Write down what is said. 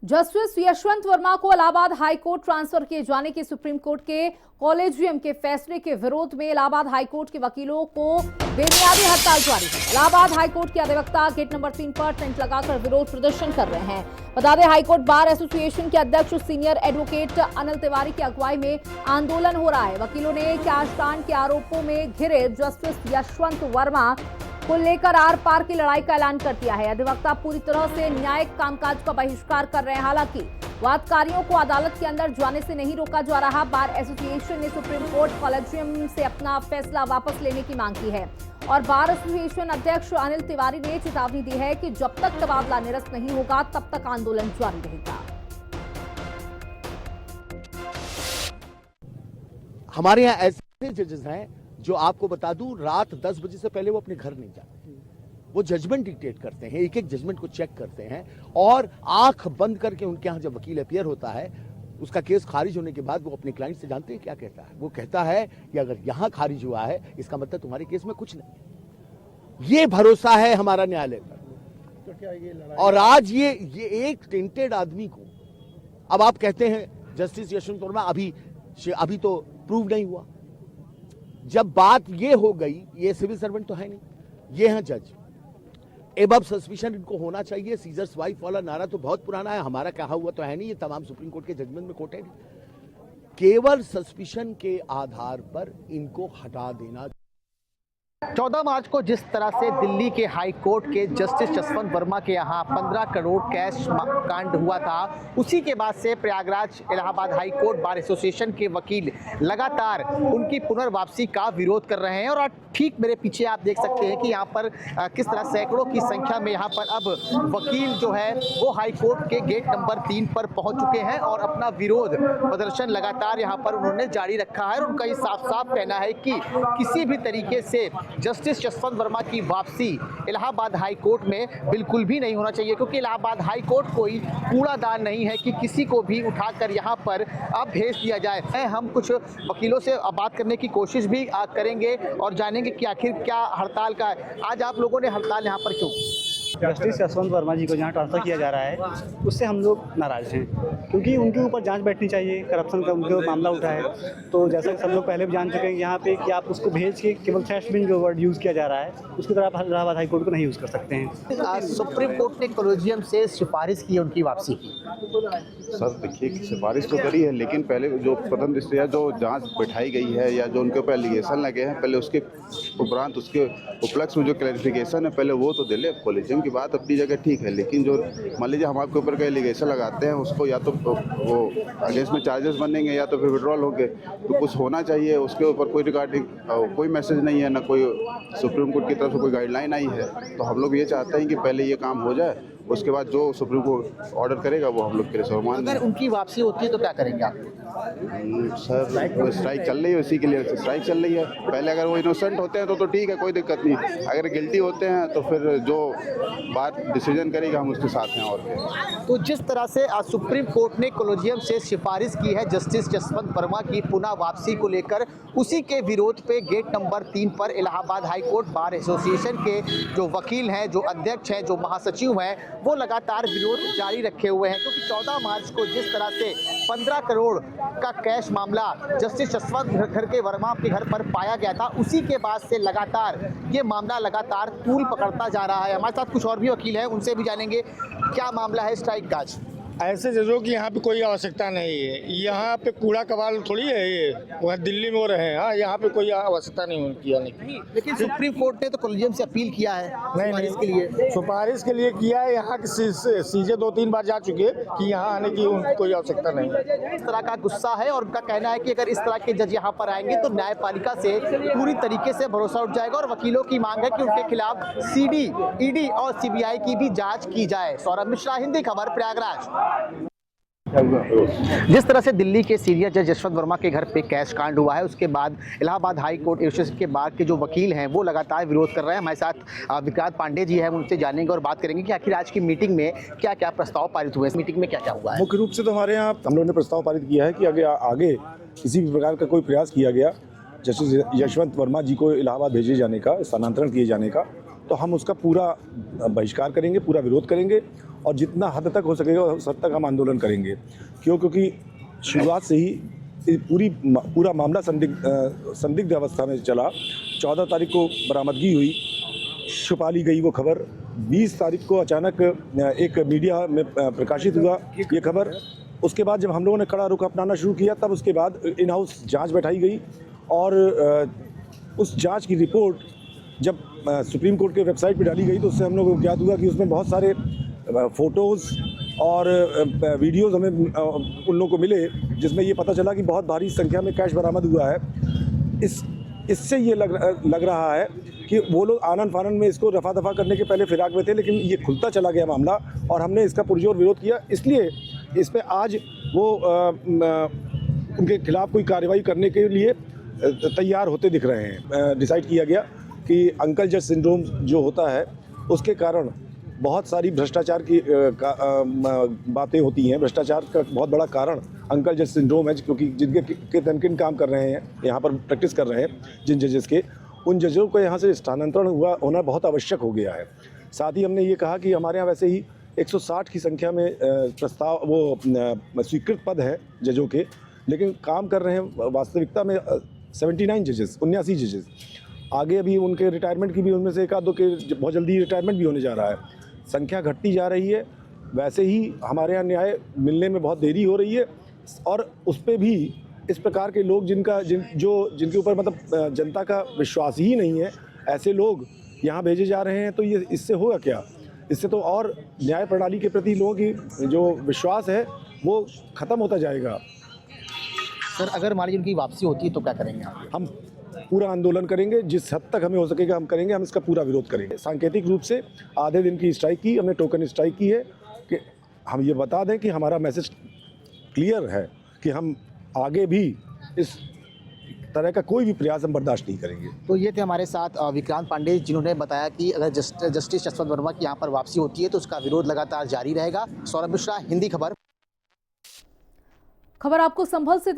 Justice Yashwant Verma को Allahabad high court transfer किए जाने के सुप्रीम कोर्ट के कॉलेजियम के फैसले के विरोध में इलाहाबाद हाई कोर्ट के वकीलों को बेबुनियादी हड़ताल जारी है। इलाहाबाद हाई कोर्ट के अधिवक्ता गेट नंबर 3 पर टेंट लगाकर विरोध प्रदर्शन कर रहे हैं। बता दें, हाई कोर्ट बार एसोसिएशन के अध्यक्ष सीनियर एडवोकेट अनिल तिवारी की अगुवाई में आंदोलन हो रहा है। वकीलों ने कैशकांड के आरोपों में घिरे जस्टिस यशवंत वर्मा को लेकर आर पार की लड़ाई का ऐलान कर दिया है। अधिवक्ता पूरी तरह से न्यायिक कामकाज का बहिष्कार कर रहे हैं। हालांकि वादकारियों को अदालत के अंदर जाने से नहीं रोका जा रहा। बार एसोसिएशन ने सुप्रीम कोर्ट कॉलेजियम से अपना फैसला वापस लेने की मांग की है और बार एसोसिएशन अध्यक्ष अनिल तिवारी ने चेतावनी दी है कि जब तक तबादला निरस्त नहीं होगा तब तक आंदोलन जारी रहेगा। हमारे यहाँ ऐसे जजेस हैं जो आपको बता दूं, रात 10 बजे से पहले वो अपने घर नहीं जाते। वो जजमेंट डिक्टेट करते हैं, एक एक जजमेंट को चेक करते हैं और आंख बंद करके उनके यहाँ जब वकील अपीयर होता है, उसका केस खारिज होने के बाद वो अपने क्लाइंट से जानते हैं क्या कहता है। वो कहता है कि अगर यहाँ खारिज हुआ है इसका मतलब तुम्हारे केस में कुछ नहीं। ये भरोसा है हमारा न्यायालय पर। तो क्या ये और आज ये एक टेंटेड आदमी को अब आप कहते हैं जस्टिस यशवंत वर्मा अभी तो प्रूव नहीं हुआ। जब बात ये हो गई, ये सिविल सर्वेंट तो है नहीं, ये हैं जज। एबव सस्पिशन इनको होना चाहिए। सीजर्स वाइफ वाला नारा तो बहुत पुराना है, हमारा कहा हुआ तो है नहीं, ये तमाम सुप्रीम कोर्ट के जजमेंट में कोट है। केवल सस्पिशन के आधार पर इनको हटा देना। 14 मार्च को जिस तरह से दिल्ली के हाई कोर्ट के जस्टिस यशवंत वर्मा के यहाँ 15 करोड़ कैश कांड हुआ था, उसी के बाद से Prayagraj Allahabad high court bar association के वकील लगातार उनकी पुनर्वापसी का विरोध कर रहे हैं। और ठीक मेरे पीछे आप देख सकते हैं कि यहाँ पर किस तरह सैकड़ों की संख्या में यहाँ पर अब वकील जो है वो हाई कोर्ट के गेट नंबर 3 पर पहुंच चुके हैं और अपना विरोध प्रदर्शन लगातार यहाँ पर उन्होंने जारी रखा है। और उनका ये साफ साफ कहना है कि किसी भी तरीके से जस्टिस यशवंत वर्मा की वापसी इलाहाबाद हाई कोर्ट में बिल्कुल भी नहीं होना चाहिए, क्योंकि इलाहाबाद हाई कोर्ट कोई कूड़ादान नहीं है कि किसी को भी उठाकर यहाँ पर अब भेज दिया जाए। हम कुछ वकीलों से बात करने की कोशिश भी करेंगे और जानेंगे कि आखिर क्या हड़ताल का आज आप लोगों ने हड़ताल यहाँ पर क्यों? जस्टिस यशवंत वर्मा जी को जहाँ ट्रांसफ़र किया जा रहा है उससे हम लोग नाराज़ हैं, क्योंकि उनके ऊपर जांच बैठनी चाहिए। करप्शन का उनके मामला उठा है, तो जैसा कि सब लोग पहले भी जान चुके हैं यहाँ पे कि आप उसको भेज के केवल थ्रेश बिन जो वर्ड यूज़ किया जा रहा है उसकी तरह आप इलाहाबाद हाई कोर्ट को नहीं यूज़ कर सकते हैं। सुप्रीम कोर्ट ने कॉलेजियम से सिफारिश की उनकी वापसी की। सर देखिए, सिफारिश तो करी है, लेकिन पहले जो प्रथम दृष्टया जो जांच बैठाई गई है या जो उनके ऊपर एलिगेशन लगे हैं, पहले उसके उपरांत उसके उपलक्ष्य में जो क्लैरिफिकेशन है पहले वो तो दे ले। कॉलेजियम की बात अपनी जगह ठीक है, लेकिन जो मान लीजिए हम आपके ऊपर का एलिगेशन लगाते हैं उसको या तो वो अगेंस्ट में चार्जेस बनेंगे या तो फिर विड्रॉल होंगे, तो कुछ होना चाहिए। उसके ऊपर कोई रिगार्डिंग कोई मैसेज नहीं है, ना कोई सुप्रीम कोर्ट की तरफ से कोई गाइडलाइन आई है। तो हम लोग ये चाहते हैं कि पहले ये काम हो जाए, उसके बाद जो सुप्रीम कोर्ट ऑर्डर करेगा वो हम लोग के लिए सम्मान। अगर उनकी वापसी होती है तो क्या करेंगे आप? सर स्ट्राइक चल रही है, उसी के लिए स्ट्राइक चल रही है। पहले अगर वो इनोसेंट होते हैं तो ठीक है, कोई दिक्कत नहीं। अगर गिल्टी होते हैं तो फिर जो बात डिसीजन करेगा हम उसके साथ हैं। और क्या, तो जिस तरह से आज सुप्रीम कोर्ट ने कॉलेजियम से सिफारिश की है जस्टिस यशवंत वर्मा की पुनः वापसी को लेकर, उसी के विरोध पे गेट नंबर 3 पर Allahabad high court bar association के जो वकील हैं, जो अध्यक्ष हैं, जो महासचिव हैं, वो लगातार विरोध जारी रखे हुए हैं। क्योंकि 14 मार्च को जिस तरह से 15 करोड़ का कैश मामला जस्टिस यशवंत के वर्मा के घर पर पाया गया था, उसी के बाद से लगातार ये मामला लगातार तूल पकड़ता जा रहा है। हमारे साथ कुछ और भी वकील हैं, उनसे भी जानेंगे क्या मामला है स्ट्राइक का। ऐसे जजों की यहाँ पे कोई आवश्यकता नहीं है। यहाँ पे कूड़ा कबाड़ थोड़ी है, ये वह दिल्ली में हो रहे हैं। हाँ, यहाँ पे कोई आवश्यकता नहीं उनकी आने की। लेकिन सुप्रीम कोर्ट ने तो कॉलेजियम से अपील किया है नहीं के लिए, सुपारिश के लिए किया है। यहाँ के सीजे 2-3 बार जा चुके कि यहाँ आने की उनकी कोई आवश्यकता नहीं है। इस तरह का गुस्सा है और उनका कहना है कि अगर इस तरह के जज यहाँ पर आएंगे तो न्यायपालिका से पूरी तरीके से भरोसा उठ जाएगा। और वकीलों की मांग है कि उनके खिलाफ सीडी, ईडी और सीबीआई की भी जांच की जाए। सौरभ मिश्रा, हिंदी खबर, प्रयागराज। जिस तरह से दिल्ली के सीनियर जज यशवंत वर्मा के घर पे कैश कांड हुआ है, उसके बाद इलाहाबाद हाई कोर्ट एसोसिएशन के बार के जो वकील हैं वो लगातार विरोध कर रहे हैं। हमारे साथ विक्रांत पांडे जी हैं, उनसे जानेंगे और बात करेंगे कि आखिर आज की मीटिंग में क्या क्या प्रस्ताव पारित हुए, इस मीटिंग में क्या क्या हुआ है। मुख्य रूप से तो हमारे यहाँ हम लोगों ने प्रस्ताव पारित किया है कि अगर आगे किसी भी प्रकार का कोई प्रयास किया गया जस्टिस यशवंत वर्मा जी को इलाहाबाद भेजे जाने का, स्थानांतरण किए जाने का, तो हम उसका पूरा बहिष्कार करेंगे, पूरा विरोध करेंगे और जितना हद तक हो सकेगा उस हद तक हम आंदोलन करेंगे। क्योंकि शुरुआत से ही पूरा मामला संदिग्ध अवस्था में चला। 14 तारीख को बरामदगी हुई, छुपा ली गई वो खबर। 20 तारीख को अचानक एक मीडिया में प्रकाशित हुआ ये खबर। उसके बाद जब हम लोगों ने कड़ा रुख अपनाना शुरू किया, तब उसके बाद इन हाउस जांच बैठाई गई और उस जांच की रिपोर्ट जब सुप्रीम कोर्ट के वेबसाइट पर डाली गई तो उससे हम लोगों को ज्ञात हुआ कि उसमें बहुत सारे फ़ोटोज़ और वीडियोज़ हमें उन लोगों को मिले, जिसमें ये पता चला कि बहुत भारी संख्या में कैश बरामद हुआ है। इससे ये लग रहा है कि वो लोग आनन फानन में इसको रफा दफा करने के पहले फिराक में थे, लेकिन ये खुलता चला गया मामला और हमने इसका पुरजोर विरोध किया। इसलिए इस पर आज वो उनके खिलाफ कोई कार्रवाई करने के लिए तैयार होते दिख रहे हैं। डिसाइड किया गया कि अंकल जज सिंड्रोम जो होता है उसके कारण बहुत सारी भ्रष्टाचार की बातें होती हैं। भ्रष्टाचार का बहुत बड़ा कारण अंकल जज सिंड्रोम है, क्योंकि जिनके तनकिन काम कर रहे हैं, यहाँ पर प्रैक्टिस कर रहे हैं जिन जजेस के, उन जजों को यहाँ से स्थानांतरण होना बहुत आवश्यक हो गया है। साथ ही हमने ये कहा कि हमारे यहाँ वैसे ही 160 की संख्या में प्रस्ताव वो स्वीकृत पद हैं जजों के, लेकिन काम कर रहे हैं वास्तविकता में 79 जजेस, 79 जजेस। आगे अभी उनके रिटायरमेंट की भी उनमें से एक आध दो के बहुत जल्दी रिटायरमेंट भी होने जा रहा है। संख्या घटती जा रही है। वैसे ही हमारे यहाँ न्याय मिलने में बहुत देरी हो रही है और उस पर भी इस प्रकार के लोग जिनके ऊपर मतलब जनता का विश्वास ही नहीं है, ऐसे लोग यहाँ भेजे जा रहे हैं। तो ये इससे होगा क्या? इससे तो और न्याय प्रणाली के प्रति लोगों की जो विश्वास है वो ख़त्म होता जाएगा। सर, अगर मान लीजिए उनकी वापसी होती है तो क्या करेंगे आप? हम पूरा आंदोलन करेंगे, जिस हद तक हमें हो सकेगा हम करेंगे। हम इसका पूरा विरोध करेंगे। सांकेतिक रूप से आधे दिन की स्ट्राइक की, हमने टोकन स्ट्राइक की है कि हम ये बता दें कि हमारा मैसेज क्लियर है कि हम आगे भी इस तरह का कोई भी प्रयास हम बर्दाश्त नहीं करेंगे। तो ये थे हमारे साथ विक्रांत पांडे, जिन्होंने बताया कि अगर जस्टिस जसवंत वर्मा की यहाँ पर वापसी होती है तो उसका विरोध लगातार जारी रहेगा। सौरभ मिश्रा, हिंदी खबर। खबर आपको संभल से